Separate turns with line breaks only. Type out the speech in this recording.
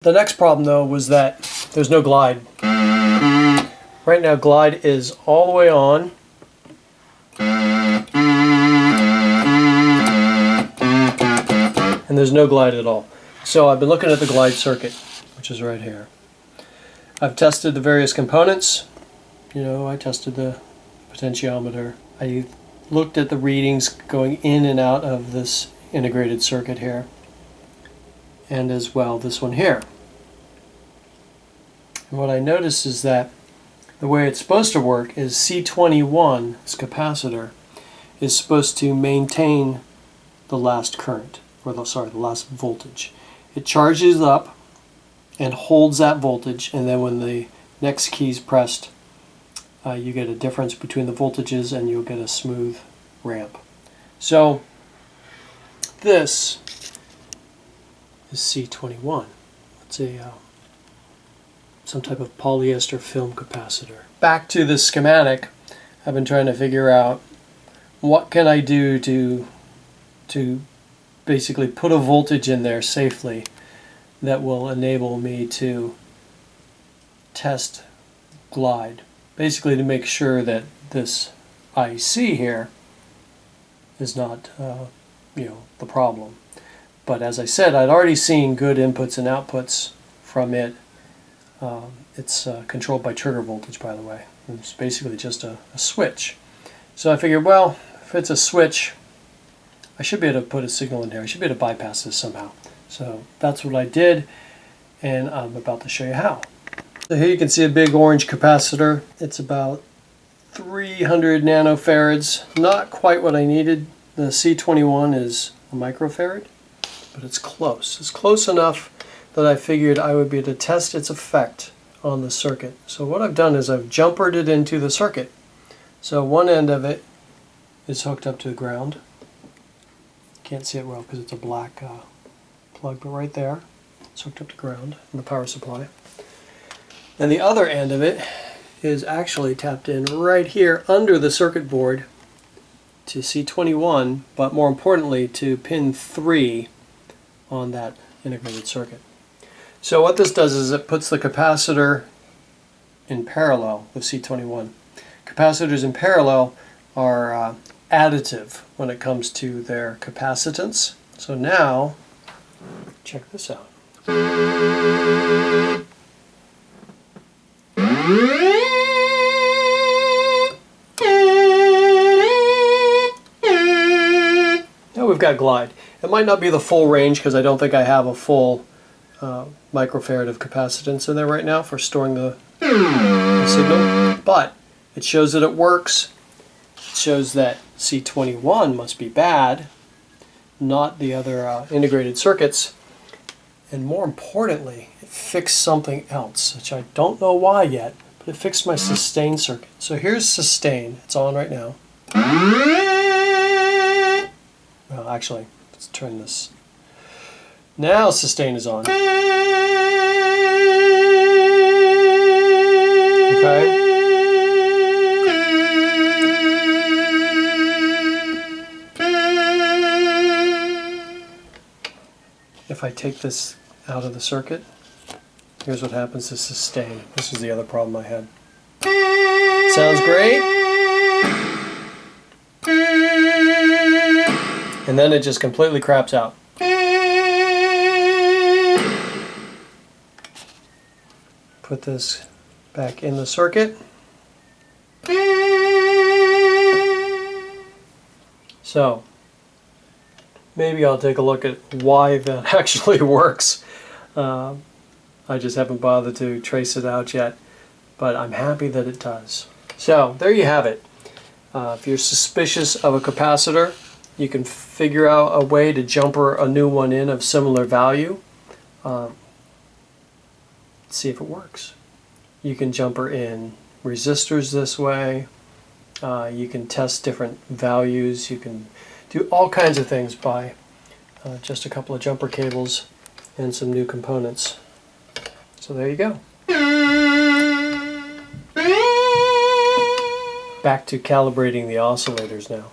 The next problem though was that there's no glide. Right now glide is all the way on. And there's no glide at all. So I've been looking at the glide circuit, which is right here. I've tested the various components. You know, I tested the potentiometer. I looked at the readings going in and out of this integrated circuit here. And as well this one here. And what I noticed is that the way it's supposed to work is C21, this capacitor, is supposed to maintain the last current, or the last voltage. It charges up and holds that voltage, and then when the next key is pressed, you get a difference between the voltages and you'll get a smooth ramp. So this is C21. It's a some type of polyester film capacitor. Back to the schematic, I've been trying to figure out what can I do to basically put a voltage in there safely that will enable me to test glide. Basically to make sure that this IC here is not the problem. But as I said, I'd already seen good inputs and outputs from it. It's controlled by trigger voltage, by the way. It's basically just a switch. So I figured, well, if it's a switch, I should be able to put a signal in there. I should be able to bypass this somehow. So that's what I did, and I'm about to show you how. So here you can see a big orange capacitor. It's about 300 nanofarads. Not quite what I needed. The C21 is a microfarad, but it's close. It's close enough that I figured I would be able to test its effect on the circuit. So what I've done is I've jumpered it into the circuit. So one end of it is hooked up to the ground. Can't see it well because it's a black plug, but right there it's hooked up to ground in the power supply. And the other end of it is actually tapped in right here under the circuit board to C21, but more importantly to pin 3 on that integrated circuit. So what this does is it puts the capacitor in parallel with C21. Capacitors in parallel are additive when it comes to their capacitance. So now, check this out. Now we've got glide. It might not be the full range because I don't think I have a full microfarad of capacitance in there right now for storing the signal, but it shows that it works. It shows that C21 must be bad, not the other integrated circuits, and more importantly, it fixed something else, which I don't know why yet, but it fixed my sustain circuit. So here's sustain. It's on right now. Well, actually, let's turn this. Now sustain is on. Okay. If I take this out of the circuit, here's what happens to sustain. This is the other problem I had. Sounds great. And then it just completely craps out. Put this back in the circuit. So maybe I'll take a look at why that actually works. I just haven't bothered to trace it out yet, but I'm happy that it does. So there you have it. If you're suspicious of a capacitor, you can figure out a way to jumper a new one in of similar value. See if it works. You can jumper in resistors this way. You can test different values. You can do all kinds of things by just a couple of jumper cables and some new components. So there you go. Back to calibrating the oscillators now.